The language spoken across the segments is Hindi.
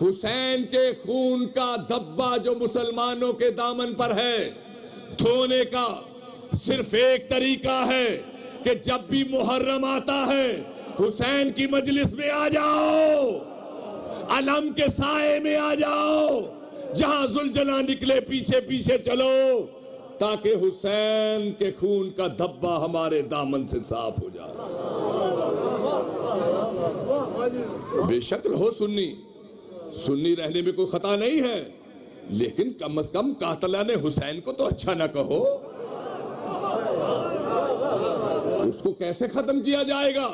हुसैन के खून का धब्बा जो मुसलमानों के दामन पर है, धोने का सिर्फ एक तरीका है कि जब भी मुहर्रम आता है हुसैन की मजलिस में आ जाओ, अलम के साए में आ जाओ, जहां जुलझला निकले पीछे पीछे चलो, ताकि हुसैन के खून का धब्बा हमारे दामन से साफ हो जाए। बेशक रहो सुन्नी, सुन्नी रहने में कोई खता नहीं है, लेकिन कम से कम कातला ने हुसैन को तो अच्छा ना कहो। उसको कैसे खत्म किया जाएगा?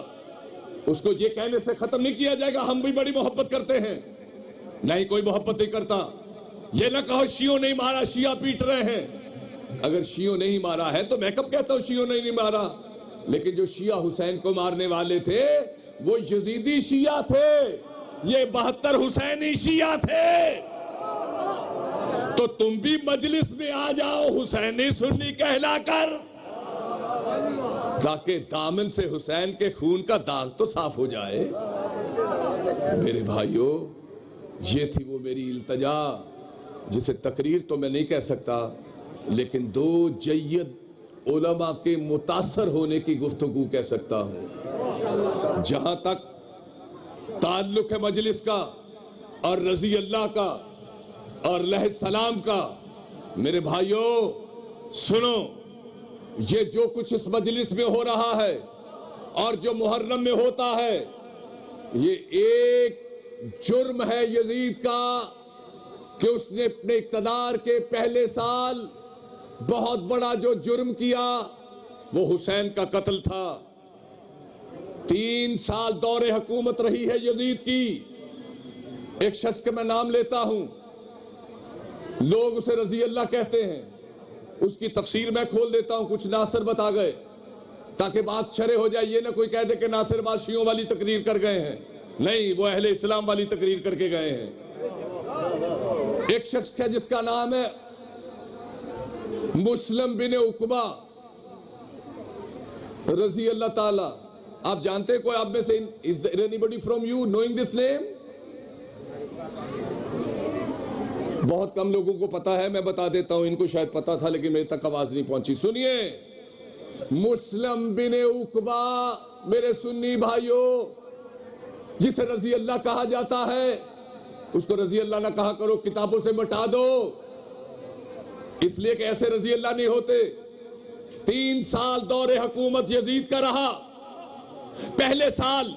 उसको ये कहने से खत्म नहीं किया जाएगा हम भी बड़ी मोहब्बत करते हैं। नहीं, कोई मोहब्बत नहीं करता। ये ना कहो शियों नहीं मारा, शिया पीट रहे हैं। अगर शियों नहीं मारा है तो मैं कब कहता हूं शियों ने नहीं मारा, लेकिन जो शिया हुसैन को मारने वाले थे वो यजीदी शिया थे, ये 72 हुसैनी शिया थे। तो तुम भी मजलिस में आ जाओ हुसैनी सुन्नी कहलाकर, ताकि दामन से हुसैन के खून का दाग तो साफ हो जाए। मेरे भाइयों, ये थी वो मेरी इल्तजा, जिसे तकरीर तो मैं नहीं कह सकता, लेकिन दो जय्यद उलमा के मुतासर होने की गुफ्तगू कह सकता हूं। जहां तक ताल्लुक है मजलिस का और रजी अल्लाह का और लह सलाम का, मेरे भाइयों सुनो, ये जो कुछ इस मजलिस में हो रहा है और जो मुहर्रम में होता है, ये एक जुर्म है यजीद का कि उसने अपने इक़्तिदार के पहले साल बहुत बड़ा जो जुर्म किया वो हुसैन का कत्ल था। 3 साल दौरे हुकूमत रही है यजीद की। एक शख्स के मैं नाम लेता हूं, लोग उसे रजी अल्लाह कहते हैं, उसकी तफसीर मैं खोल देता हूं, कुछ नासिर बता गए ताकि बात शरे हो जाए। ये ना कोई कह दे कि नासिर बात शियों वाली तकरीर कर गए हैं, नहीं, वो अहले इस्लाम वाली तकरीर करके गए हैं। एक शख्स है जिसका नाम है मुस्लिम बिन उकबा रजी अल्लाह ताला। आप जानते हैं कोई आप में से, is there anybody from you knowing this name? बहुत कम लोगों को पता है, मैं बता देता हूं, इनको शायद पता था लेकिन मेरे तक आवाज नहीं पहुंची। सुनिए, मुस्लिम बिन उकबा, मेरे सुन्नी भाइयों, जिसे रजी अल्लाह कहा जाता है, उसको रजी अल्लाह ना कहा करो, किताबों से मिटा दो, इसलिए कि ऐसे रजी अल्लाह नहीं होते। 3 साल दौरे हुकूमत यजीद का रहा। पहले साल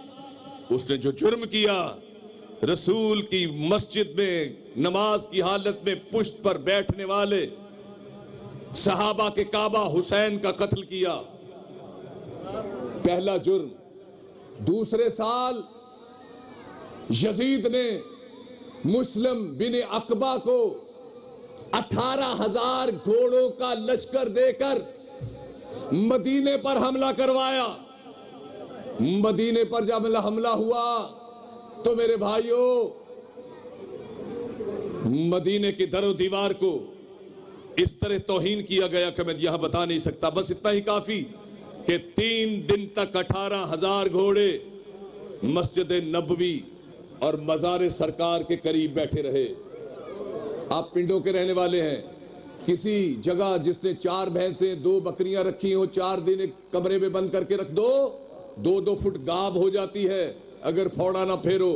उसने जो जुर्म किया, रसूल की मस्जिद में नमाज की हालत में पुश्त पर बैठने वाले सहाबा के काबा हुसैन का कत्ल किया, पहला जुर्म। दूसरे साल यजीद ने मुस्लिम बिन अकबा को 18,000 घोड़ों का लश्कर देकर मदीने पर हमला करवाया। मदीने पर जब हमला हुआ तो मेरे भाइयों, मदीने की दरो दीवार को इस तरह तौहीन किया गया कि मैं यहां बता नहीं सकता। बस इतना ही काफी कि 3 दिन तक 18,000 घोड़े मस्जिद नबवी और मज़ार सरकार के करीब बैठे रहे। आप पिंडों के रहने वाले हैं, किसी जगह जिसने 4 भैंसें 2 बकरियां रखी हो, 4 दिन एक कमरे में बंद करके रख दो, 2-2 फुट गाब हो जाती है अगर फौड़ा ना फेरो।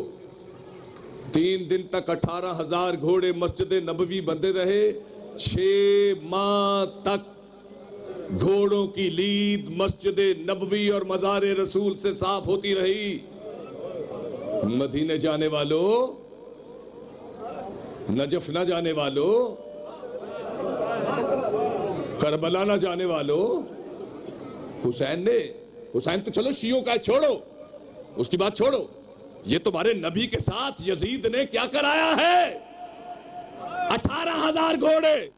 3 दिन तक 18,000 घोड़े मस्जिद नबवी बंधे रहे। 6 माह तक घोड़ों की लीद मस्जिद नबवी और मज़ार रसूल से साफ होती रही। मदीने जाने वालों, नजफ ना जाने वालों, करबला ना जाने वालों, हुसैन तो चलो शियों का छोड़ो, उसकी बात छोड़ो, ये तुम्हारे नबी के साथ यजीद ने क्या कराया है? 18,000 घोड़े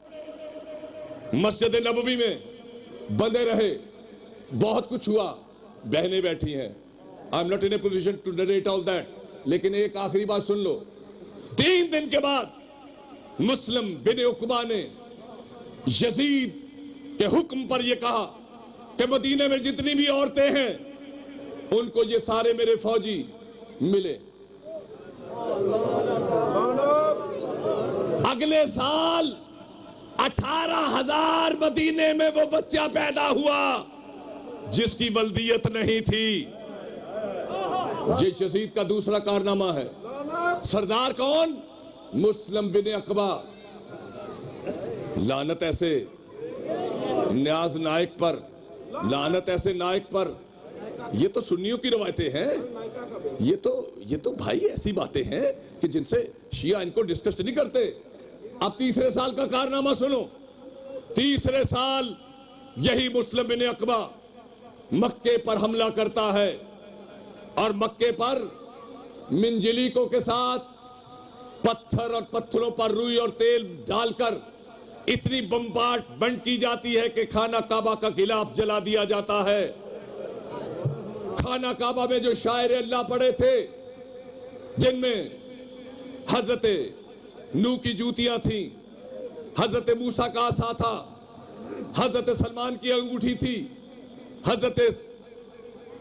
मस्जिद नबवी में बंधे रहे। बहुत कुछ हुआ, बहनें बैठी हैं, I am not in a position to narrate all that, लेकिन एक आखिरी बात सुन लो। 3 दिन के बाद मुस्लिम बिन उकबा ने यजीद के हुक्म पर यह कहा कि मदीने में जितनी भी औरतें हैं उनको ये सारे मेरे फौजी मिले। अगले साल 18,000 मदीने में वो बच्चा पैदा हुआ जिसकी वल्दियत नहीं थी। ये यजीद का दूसरा कारनामा है। सरदार कौन? मुस्लिम बिन अकबा। लानत ऐसे न्याज नायक पर, लानत ऐसे नायक पर। ये तो सुन्नियों की रवायतें हैं। ये तो भाई ऐसी बातें हैं कि जिनसे शिया इनको डिस्कस नहीं करते। अब तीसरे साल का कारनामा सुनो। तीसरे साल यही मुस्लिम बिन अकबा मक्के पर हमला करता है और मक्के पर मिंजलीकों के साथ पत्थर और पत्थरों पर रुई और तेल डालकर इतनी बंड की जाती है कि खाना काबा का गिलाफ जला दिया जाता है। खाना काबा में जो शायर अल्लाह पड़े थे, जिनमें हजरत नूह की जूतियां थी, हजरत मूसा का आसा था, हजरत सलमान की अंगूठी थी, हजरत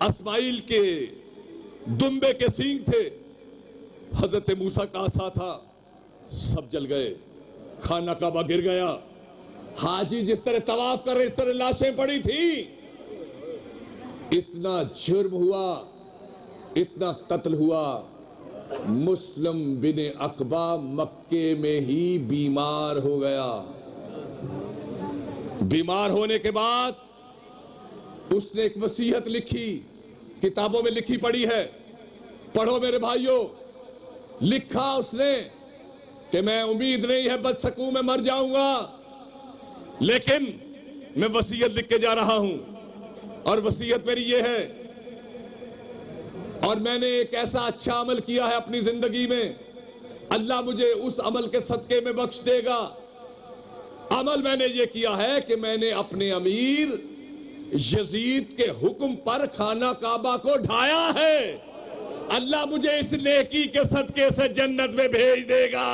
अस्माइल के दुम्बे के सींग थे, हजरत मूसा का आसा था, सब जल गए। खाना काबा गिर गया। हाजी जिस तरह तवाफ कर रहे इस तरह लाशें पड़ी थी। इतना जुर्म हुआ, इतना कत्ल हुआ। मुस्लिम बिन अकबा मक्के में ही बीमार हो गया। बीमार होने के बाद उसने एक वसीयत लिखी, किताबों में लिखी पड़ी है, पढ़ो मेरे भाइयों। लिखा उसने कि मैं उम्मीद नहीं है बच सकूं, मैं मर जाऊंगा, लेकिन मैं वसीयत लिख के जा रहा हूं और वसीयत मेरी ये है। और मैंने एक ऐसा अच्छा अमल किया है अपनी जिंदगी में, अल्लाह मुझे उस अमल के सदके में बख्श देगा। अमल मैंने ये किया है कि मैंने अपने अमीर यजीद के हुक्म पर खाना काबा को ढाया है। अल्लाह मुझे इस नेकी के सदके से जन्नत में भेज देगा।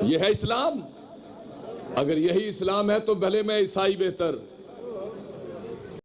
यह है इस्लाम। अगर यही इस्लाम है तो भले मैं ईसाई बेहतर।